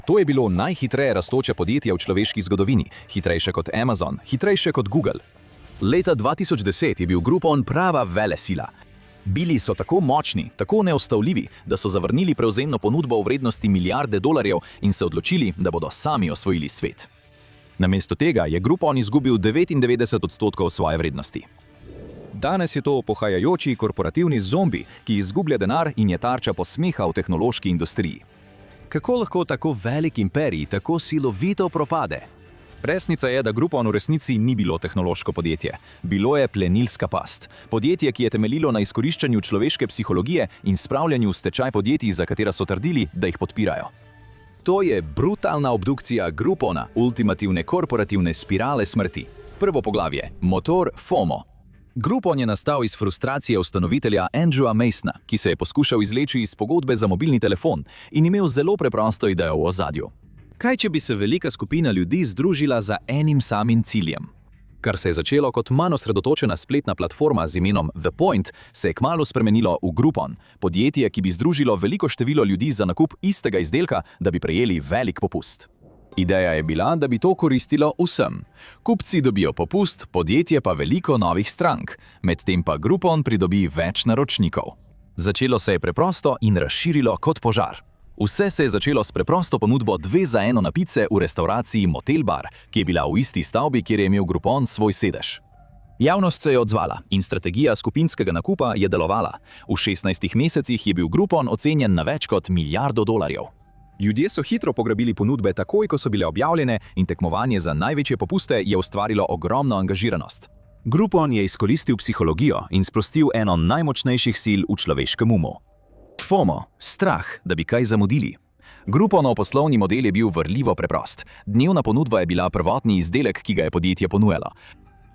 To je bilo najhitreje rastoče podjetje v človeški zgodovini, hitrejše kot Amazon, hitrejše kot Google. Leta 2010 je bil Groupon prava velesila. Bili so tako močni, tako neustavljivi, da so zavrnili prevzemno ponudbo v vrednosti milijarde dolarjev in se odločili, da bodo sami osvojili svet. Namesto tega je Groupon izgubil 99% svoje vrednosti. Danes je to pohajajoči korporativni zombi, ki izgublja denar in je tarča posmeha v tehnološki industriji. Kako lahko tako velik imperij tako silovito propade? Resnica je, da Groupon v resnici ni bilo tehnološko podjetje. Bilo je plenilska past. Podjetje, ki je temeljilo na izkoriščanju človeške psihologije in spravljanju v stečaj podjetij, za katera so trdili, da jih podpirajo. To je brutalna obdukcija Groupona, ultimativne korporativne spirale smrti. Prvo poglavje – motor FOMO. Groupon je nastal iz frustracije ustanovitelja Andrewa Masona, ki se je poskušal izleči iz pogodbe za mobilni telefon in imel zelo preprosto idejo v ozadju. Kaj, če bi se velika skupina ljudi združila za enim samim ciljem? Kar se je začelo kot manj osredotočena spletna platforma z imenom The Point, se je kmalu spremenilo v Groupon, podjetje, ki bi združilo veliko število ljudi za nakup istega izdelka, da bi prejeli velik popust. Ideja je bila, da bi to koristilo vsem. Kupci dobijo popust, podjetje pa veliko novih strank, medtem pa Groupon pridobi več naročnikov. Začelo se je preprosto in razširilo kot požar. Vse se je začelo s preprosto ponudbo 2 za 1 napice v restavraciji Motel Bar, ki je bila v isti stavbi, kjer je imel Groupon svoj sedež. Javnost se je odzvala in strategija skupinskega nakupa je delovala. V 16 mesecih je bil Groupon ocenjen na več kot milijardo dolarjev. Ljudje so hitro pograbili ponudbe takoj, ko so bile objavljene, in tekmovanje za največje popuste je ustvarilo ogromno angažiranost. Groupon je izkoristil psihologijo in sprostil eno najmočnejših sil v človeškem umu. FOMO, strah, da bi kaj zamudili. Grouponov poslovni model je bil vrljivo preprost. Dnevna ponudba je bila prvotni izdelek, ki ga je podjetje ponujalo.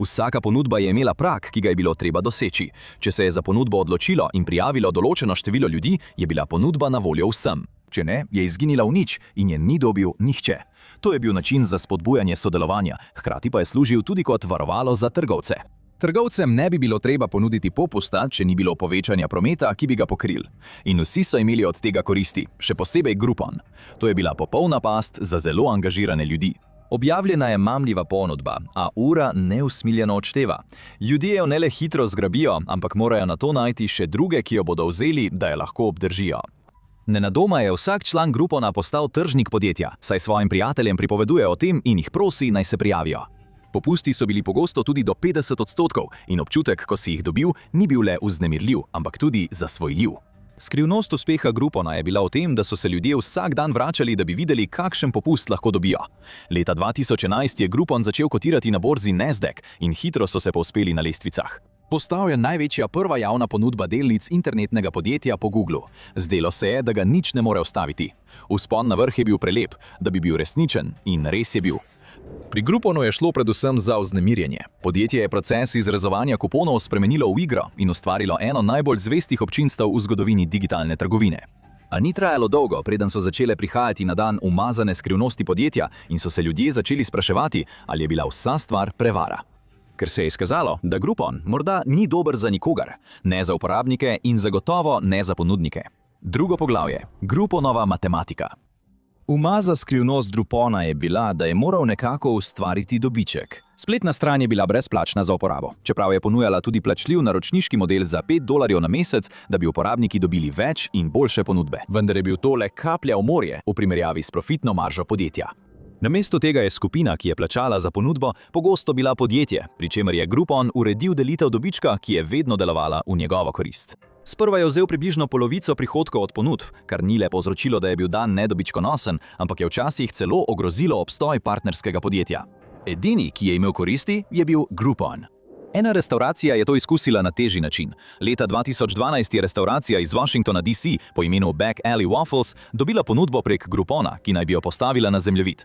Vsaka ponudba je imela prag, ki ga je bilo treba doseči. Če se je za ponudbo odločilo in prijavilo določeno število ljudi, je bila ponudba na voljo vsem. Če ne, je izginila v nič in je ni dobil nihče. To je bil način za spodbujanje sodelovanja, hkrati pa je služil tudi kot varovalo za trgovce. Trgovcem ne bi bilo treba ponuditi popusta, če ni bilo povečanja prometa, ki bi ga pokril. In vsi so imeli od tega koristi, še posebej Groupon. To je bila popolna past za zelo angažirane ljudi. Objavljena je mamljiva ponudba, a ura neusmiljeno odšteva. Ljudje jo ne le hitro zgrabijo, ampak morajo na to najti še druge, ki jo bodo vzeli, da jo lahko obdržijo. Nenadoma je vsak član Groupona postal tržnik podjetja, saj svojim prijateljem pripoveduje o tem in jih prosi, naj se prijavijo. Popusti so bili pogosto tudi do 50% in občutek, ko si jih dobil, ni bil le vznemirljiv, ampak tudi zasvojljiv. Skrivnost uspeha Groupona je bila v tem, da so se ljudje vsak dan vračali, da bi videli, kakšen popust lahko dobijo. Leta 2011 je Groupon začel kotirati na borzi Nasdaq in hitro so se povzpeli na lestvicah. Postal je največja prva javna ponudba delnic internetnega podjetja po Googlu. Zdelo se je, da ga nič ne more ustaviti. Vzpon na vrh je bil prelep, da bi bil resničen, in res je bil. Pri Grouponu je šlo predvsem za vznemirjenje. Podjetje je proces izrezovanja kuponov spremenilo v igro in ustvarilo eno najbolj zvestih občinstev v zgodovini digitalne trgovine. A ni trajalo dolgo, preden so začele prihajati na dan umazane skrivnosti podjetja in so se ljudje začeli spraševati, ali je bila vsa stvar prevara. Ker se je izkazalo, da Groupon morda ni dober za nikogar, ne za uporabnike in zagotovo ne za ponudnike. Drugo poglavje – Grouponova matematika. Umaza skrivnost Groupona je bila, da je moral nekako ustvariti dobiček. Spletna stran je bila brezplačna za uporabo, čeprav je ponujala tudi plačljiv naročniški model za $5 na mesec, da bi uporabniki dobili več in boljše ponudbe. Vendar je bil to le kaplja v morje v primerjavi s profitno maržo podjetja. Namesto tega je skupina, ki je plačala za ponudbo, pogosto bila podjetje, pri čemer je Groupon uredil delitev dobička, ki je vedno delovala v njegovo korist. Sprva je vzel približno polovico prihodkov od ponudb, kar ni le povzročilo, da je bil dan nedobičkonosen, ampak je včasih celo ogrozilo obstoj partnerskega podjetja. Edini, ki je imel koristi, je bil Groupon. Ena restauracija je to izkusila na težji način. Leta 2012 je restauracija iz Washingtona DC po imenu Back Alley Waffles dobila ponudbo prek Groupona, ki naj bi jo postavila na zemljevid.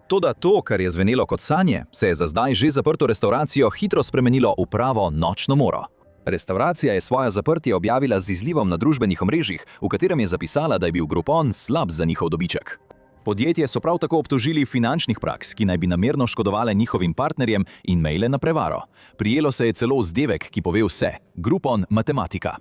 Toda to, kar je zvenelo kot sanje, se je za zdaj že zaprto restauracijo hitro spremenilo v pravo nočno moro. Restauracija je svoje zaprtje objavila z izlivom na družbenih omrežjih, v katerem je zapisala, da je bil Groupon slab za njihov dobiček. Podjetje so prav tako obtožili finančnih praks, ki naj bi namerno škodovale njihovim partnerjem in mejle na prevaro. Prijelo se je celo vzdevek, ki pove vse – Groupon matematika.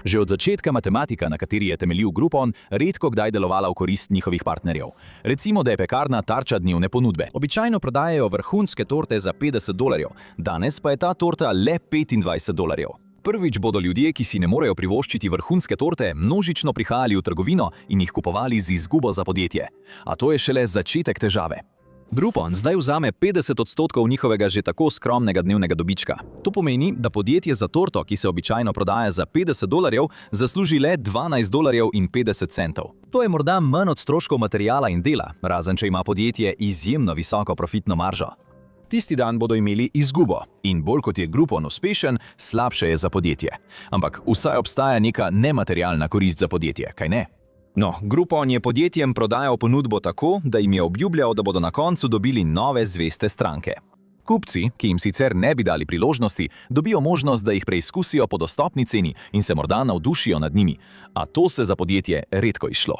Že od začetka matematika, na kateri je temeljil Groupon, redko kdaj delovala v korist njihovih partnerjev. Recimo, da je pekarna tarča dnevne ponudbe. Običajno prodajajo vrhunske torte za $50, danes pa je ta torta le $25. Prvič bodo ljudje, ki si ne morejo privoščiti vrhunske torte, množično prihajali v trgovino in jih kupovali z izgubo za podjetje. A to je šele začetek težave. Groupon zdaj vzame 50% njihovega že tako skromnega dnevnega dobička. To pomeni, da podjetje za torto, ki se običajno prodaja za $50, zasluži le $12,50. To je morda manj od stroškov materiala in dela, razen če ima podjetje izjemno visoko profitno maržo. Tisti dan bodo imeli izgubo in bolj kot je Groupon uspešen, slabše je za podjetje. Ampak vsaj obstaja neka nematerialna korist za podjetje, kaj ne? No, Groupon je podjetjem prodajal ponudbo tako, da jim je obljubljal, da bodo na koncu dobili nove zveste stranke. Kupci, ki jim sicer ne bi dali priložnosti, dobijo možnost, da jih preizkusijo po dostopni ceni in se morda navdušijo nad njimi, a to se za podjetje redko izšlo.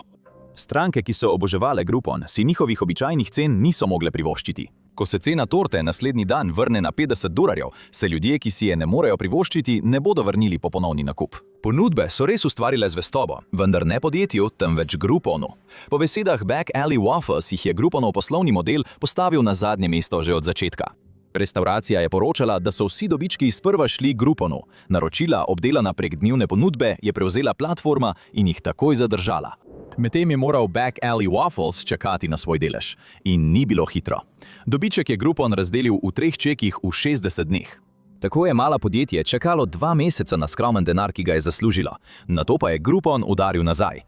Stranke, ki so oboževale Groupon, si njihovih običajnih cen niso mogle privoščiti. Ko se cena torte naslednji dan vrne na $50, se ljudje, ki si je ne morejo privoščiti, ne bodo vrnili po ponovni nakup. Ponudbe so res ustvarile zvestobo, vendar ne podjetju, temveč Grouponu. Po besedah Back Alley Waffles jih je Grouponov poslovni model postavil na zadnje mesto že od začetka. Restauracija je poročala, da so vsi dobički sprva šli Grouponu. Naročila, obdelana prek dnevne ponudbe, je prevzela platforma in jih takoj zadržala. Medtem je moral Back Alley Waffles čakati na svoj delež. In ni bilo hitro. Dobiček je Groupon razdelil v 3 čekih v 60 dneh. Tako je malo podjetje čakalo 2 meseca na skromen denar, ki ga je zaslužilo. Nato pa je Groupon udaril nazaj.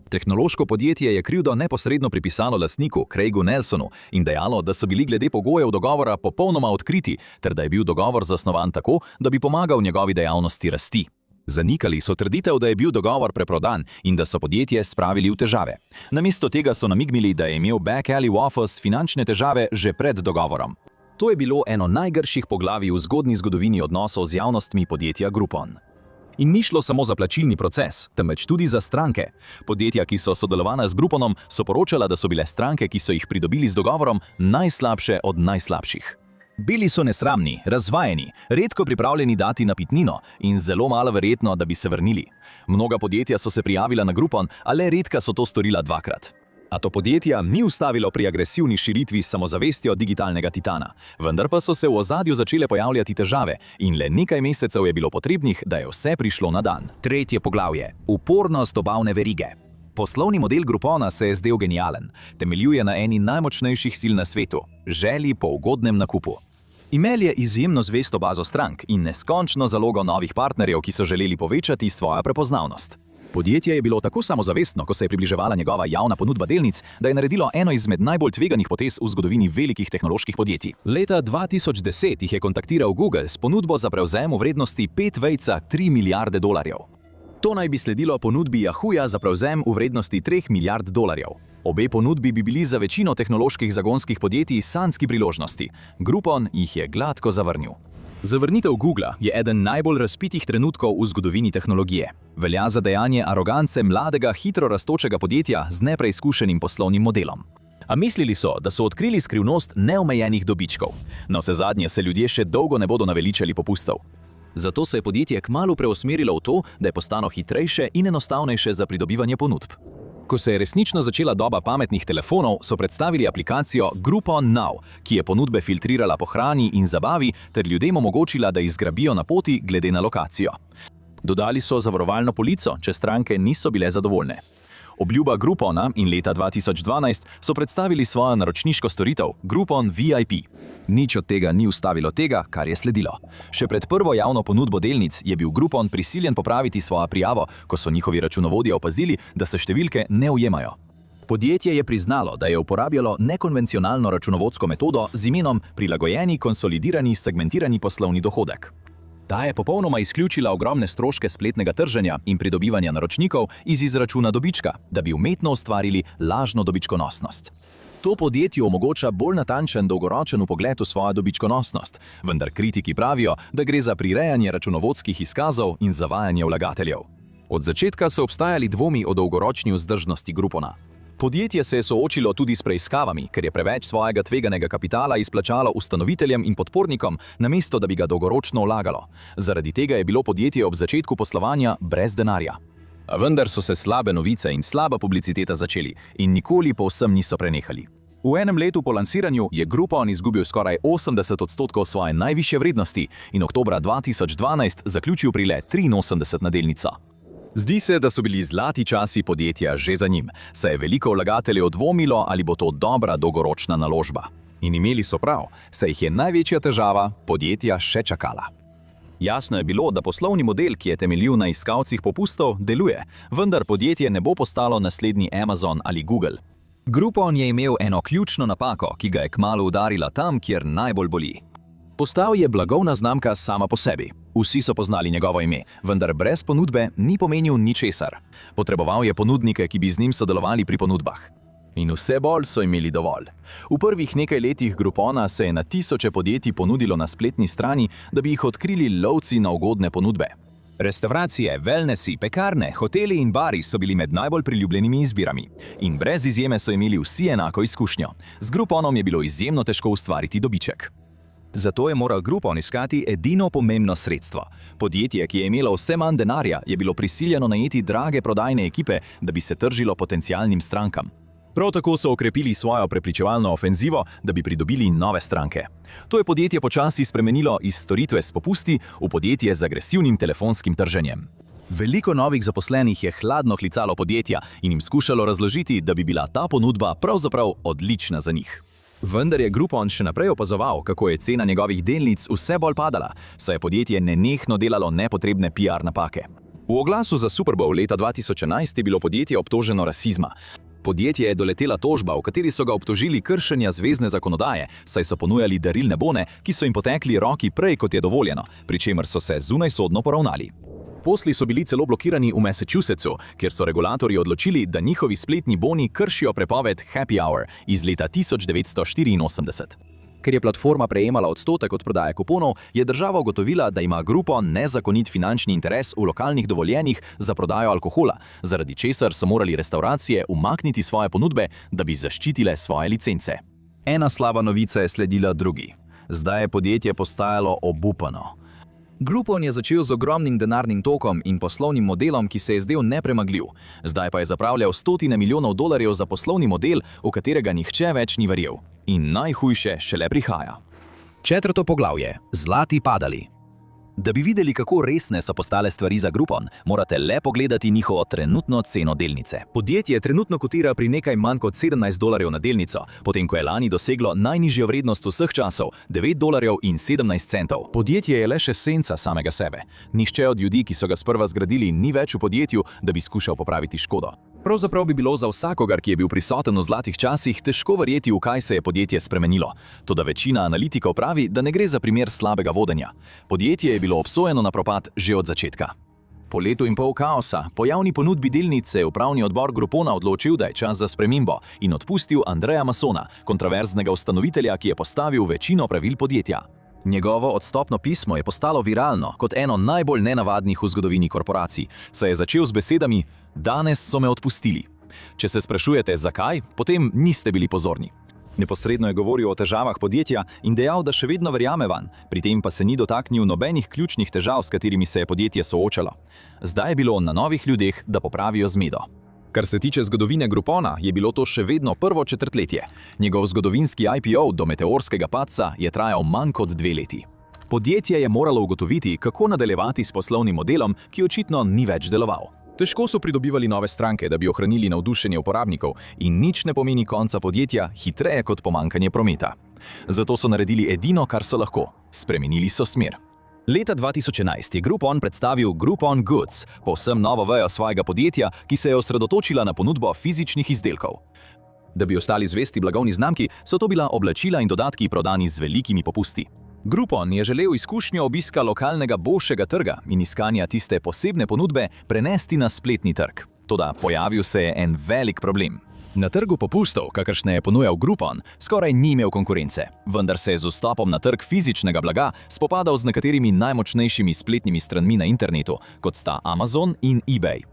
Tehnološko podjetje je krivdo neposredno pripisalo lastniku Craigu Nelsonu in dejalo, da so bili glede pogojev dogovora popolnoma odkriti, ter da je bil dogovor zasnovan tako, da bi pomagal njegovi dejavnosti rasti. Zanikali so trditev, da je bil dogovor preprodan in da so podjetje spravili v težave. Namesto tega so namignili, da je imel Back Alley Waffles finančne težave že pred dogovorom. To je bilo eno najgrših poglavij v zgodnji zgodovini odnosov z javnostmi podjetja Groupon. In ni šlo samo za plačilni proces, temveč tudi za stranke. Podjetja, ki so sodelovala z Grouponom, so poročala, da so bile stranke, ki so jih pridobili z dogovorom, najslabše od najslabših. Bili so nesramni, razvajeni, redko pripravljeni dati napitnino in zelo malo verjetno, da bi se vrnili. Mnoga podjetja so se prijavila na Groupon, a le redka so to storila 2-krat. A to podjetja ni ustavilo pri agresivni širitvi s samozavestjo digitalnega titana, vendar pa so se v ozadju začele pojavljati težave in le nekaj mesecev je bilo potrebnih, da je vse prišlo na dan. Tretje poglavje. Upornost dobavne verige. Poslovni model Groupona se je zdel genijalen. Temeljuje na eni najmočnejših sil na svetu – želji po ugodnem nakupu. Imel je izjemno zvesto bazo strank in neskončno zalogo novih partnerjev, ki so želeli povečati svojo prepoznavnost. Podjetje je bilo tako samozavestno, ko se je približevala njegova javna ponudba delnic, da je naredilo eno izmed najbolj tveganih potez v zgodovini velikih tehnoloških podjetij. Leta 2010 jih je kontaktiral Google s ponudbo za prevzem v vrednosti $5,3 milijarde. To naj bi sledilo ponudbi Yahooja za prevzem v vrednosti $3 milijard. Obe ponudbi bi bili za večino tehnoloških zagonskih podjetij sanjski priložnosti. Groupon jih je gladko zavrnil. Zavrnitev Googla je eden najbolj razpitih trenutkov v zgodovini tehnologije. Velja za dejanje arogance mladega, hitro rastočega podjetja z nepreizkušenim poslovnim modelom. A mislili so, da so odkrili skrivnost neomejenih dobičkov. Na vsezadnje se ljudje še dolgo ne bodo naveličali popustov. Zato se je podjetje kmalu preusmerilo v to, da je postalo hitrejše in enostavnejše za pridobivanje ponudb. Ko se je resnično začela doba pametnih telefonov, so predstavili aplikacijo Groupon Now, ki je ponudbe filtrirala po hrani in zabavi ter ljudem omogočila, da jih zgrabijo na poti glede na lokacijo. Dodali so zavarovalno polico, če stranke niso bile zadovoljne. Obljuba Groupona in leta 2012 so predstavili svojo naročniško storitev Groupon VIP. Nič od tega ni ustavilo tega, kar je sledilo. Še pred prvo javno ponudbo delnic je bil Groupon prisiljen popraviti svojo prijavo, ko so njihovi računovodje opazili, da se številke ne ujemajo. Podjetje je priznalo, da je uporabljalo nekonvencionalno računovodsko metodo z imenom prilagojeni, konsolidirani, segmentirani poslovni dohodek. Ta je popolnoma izključila ogromne stroške spletnega trženja in pridobivanja naročnikov iz izračuna dobička, da bi umetno ustvarili lažno dobičkonosnost. To podjetju omogoča bolj natančen dolgoročen vpogled v svojo dobičkonosnost, vendar kritiki pravijo, da gre za prirejanje računovodskih izkazov in zavajanje vlagateljev. Od začetka so obstajali dvomi o dolgoročni vzdržnosti Groupona. Podjetje se je soočilo tudi s preiskavami, ker je preveč svojega tveganega kapitala izplačalo ustanoviteljem in podpornikom, namesto da bi ga dolgoročno vlagalo. Zaradi tega je bilo podjetje ob začetku poslovanja brez denarja. A vendar so se slabe novice in slaba publiciteta začeli in nikoli povsem niso prenehali. V enem letu po lansiranju je Groupon izgubil skoraj 80% svoje najvišje vrednosti in oktobra 2012 zaključil pri le 83 na delnico. Zdi se, da so bili zlati časi podjetja že za njim, saj je veliko vlagateljev dvomilo, ali bo to dobra dolgoročna naložba. In imeli so prav, saj jih je največja težava podjetja še čakala. Jasno je bilo, da poslovni model, ki je temeljil na iskalcih popustov, deluje, vendar podjetje ne bo postalo naslednji Amazon ali Google. Groupon je imel eno ključno napako, ki ga je kmalu udarila tam, kjer najbolj boli. Postal je blagovna znamka sama po sebi. Vsi so poznali njegovo ime, vendar brez ponudbe ni pomenil ničesar. Potreboval je ponudnike, ki bi z njim sodelovali pri ponudbah. In vse bolj so imeli dovolj. V prvih nekaj letih Groupona se je na tisoče podjetij ponudilo na spletni strani, da bi jih odkrili lovci na ugodne ponudbe. Restauracije, wellnessi, pekarne, hoteli in bari so bili med najbolj priljubljenimi izbirami. In brez izjeme so imeli vsi enako izkušnjo. Z Grouponom je bilo izjemno težko ustvariti dobiček. Zato je moral Groupon iskati edino pomembno sredstvo. Podjetje, ki je imelo vse manj denarja, je bilo prisiljeno najeti drage prodajne ekipe, da bi se tržilo potencialnim strankam. Prav tako so okrepili svojo prepričevalno ofenzivo, da bi pridobili nove stranke. To je podjetje počasi spremenilo iz storitve s popusti v podjetje z agresivnim telefonskim trženjem. Veliko novih zaposlenih je hladno klicalo podjetja in jim skušalo razložiti, da bi bila ta ponudba pravzaprav odlična za njih. Vendar je Groupon še naprej opazoval, kako je cena njegovih delnic vse bolj padala, saj je podjetje nenehno delalo nepotrebne PR napake. V oglasu za Super Bowl leta 2011 je bilo podjetje obtoženo rasizma. Podjetje je doletela tožba, v kateri so ga obtožili kršenja zvezne zakonodaje, saj so ponujali darilne bone, ki so jim potekli roki prej, kot je dovoljeno, pri čemer so se zunajsodno poravnali. Posli so bili celo blokirani v Massachusettsu, kjer so regulatorji odločili, da njihovi spletni boni kršijo prepoved Happy Hour iz leta 1984. Ker je platforma prejemala odstotek od prodaje kuponov, je država ugotovila, da ima Groupon nezakonit finančni interes v lokalnih dovoljenjih za prodajo alkohola, zaradi česar so morali restauracije umakniti svoje ponudbe, da bi zaščitile svoje licence. Ena slaba novica je sledila drugi. Zdaj je podjetje postajalo obupano. Groupon je začel z ogromnim denarnim tokom in poslovnim modelom, ki se je zdel nepremagljiv. Zdaj pa je zapravljal stotine milijonov dolarjev za poslovni model, v katerega nihče več ni verjel. In najhujše šele prihaja. 4. poglavje. Zlati padali. Da bi videli, kako resne so postale stvari za Groupon, morate le pogledati njihovo trenutno ceno delnice. Podjetje trenutno kotira pri nekaj manj kot $17 na delnico, potem ko je lani doseglo najnižjo vrednost vseh časov, $9,17. Podjetje je le še senca samega sebe. Nihče od ljudi, ki so ga sprva zgradili, ni več v podjetju, da bi skušal popraviti škodo. Pravzaprav bi bilo za vsakogar, ki je bil prisoten v zlatih časih, težko verjeti, v kaj se je podjetje spremenilo. Toda večina analitikov pravi, da ne gre za primer slabega vodenja. Podjetje je bilo obsojeno na propad že od začetka. Po letu in pol kaosa, po javni ponudbi delnic se je upravni odbor Groupona odločil, da je čas za spremembo in odpustil Andreja Massona, kontroverznega ustanovitelja, ki je postavil večino pravil podjetja. Njegovo odstopno pismo je postalo viralno kot eno najbolj nenavadnih v zgodovini korporacij, saj je začel z besedami: "Danes so me odpustili." Če se sprašujete, zakaj, potem niste bili pozorni. Neposredno je govoril o težavah podjetja in dejal, da še vedno verjame vanj, pri tem pa se ni dotaknil nobenih ključnih težav, s katerimi se je podjetje soočalo. Zdaj je bilo na novih ljudeh, da popravijo zmedo. Kar se tiče zgodovine Groupona, je bilo to še vedno prvo četrtletje. Njegov zgodovinski IPO do meteorskega padca je trajal manj kot 2 leti. Podjetje je moralo ugotoviti, kako nadaljevati s poslovnim modelom, ki očitno ni več deloval. Težko so pridobivali nove stranke, da bi ohranili navdušenje uporabnikov, in nič ne pomeni konca podjetja hitreje kot pomanjkanje prometa. Zato so naredili edino, kar so lahko. Spremenili so smer. Leta 2011 je Groupon predstavil Groupon Goods, povsem novo vejo svojega podjetja, ki se je osredotočila na ponudbo fizičnih izdelkov. Da bi ostali zvesti blagovni znamki, so to bila oblačila in dodatki prodani z velikimi popusti. Groupon je želel izkušnjo obiska lokalnega bolšjega trga in iskanja tiste posebne ponudbe prenesti na spletni trg. Toda pojavil se je en velik problem. Na trgu popustov, kakršne je ponujal Groupon, skoraj ni imel konkurence, vendar se je z vstopom na trg fizičnega blaga spopadal z nekaterimi najmočnejšimi spletnimi stranmi na internetu, kot sta Amazon in eBay.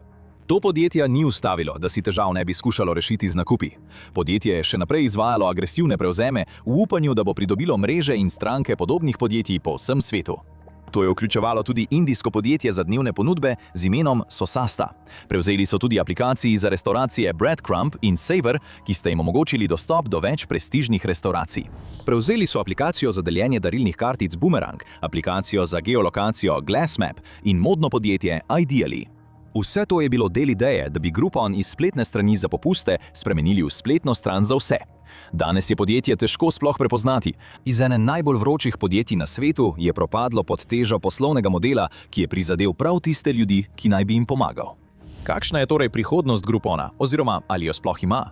To podjetje ni ustavilo, da si težav ne bi skušalo rešiti z nakupi. Podjetje je še naprej izvajalo agresivne prevzeme v upanju, da bo pridobilo mreže in stranke podobnih podjetij po vsem svetu. To je vključevalo tudi indijsko podjetje za dnevne ponudbe z imenom Sosasta. Prevzeli so tudi aplikaciji za restauracije Breadcrumb in Savor, ki sta jim omogočili dostop do več prestižnih restauracij. Prevzeli so aplikacijo za deljenje darilnih kartic Boomerang, aplikacijo za geolokacijo Glassmap in modno podjetje Ideally. Vse to je bilo del ideje, da bi Groupon iz spletne strani za popuste spremenili v spletno stran za vse. Danes je podjetje težko sploh prepoznati. Iz ene najbolj vročih podjetij na svetu je propadlo pod težo poslovnega modela, ki je prizadel prav tiste ljudi, ki naj bi jim pomagal. Kakšna je torej prihodnost Groupona, oziroma ali jo sploh ima?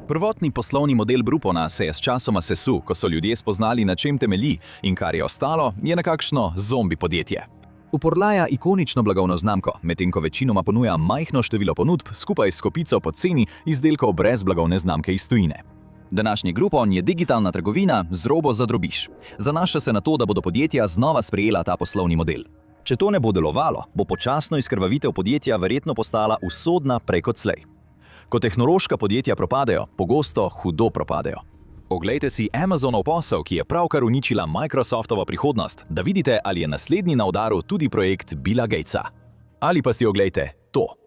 Prvotni poslovni model Groupona se je sčasoma sesul, ko so ljudje spoznali, na čem temelji, in kar je ostalo, je nekakšno zombi podjetje. Uporlaja ikonično blagovno znamko, medtem ko večinoma ponuja majhno število ponudb skupaj s kopico poceni izdelkov brez blagovne znamke iz tujine. Današnji Groupon je digitalna trgovina z drobo za drobiž. Zanaša se na to, da bodo podjetja znova sprejela ta poslovni model. Če to ne bo delovalo, bo počasno izkrvavitev podjetja verjetno postala usodna prej kot slej. Ko tehnološka podjetja propadejo, pogosto hudo propadejo. Oglejte si Amazonov posel, ki je pravkar uničila Microsoftovo prihodnost, da vidite, ali je naslednji na udaru tudi projekt Billa Gatesa. Ali pa si oglejte to.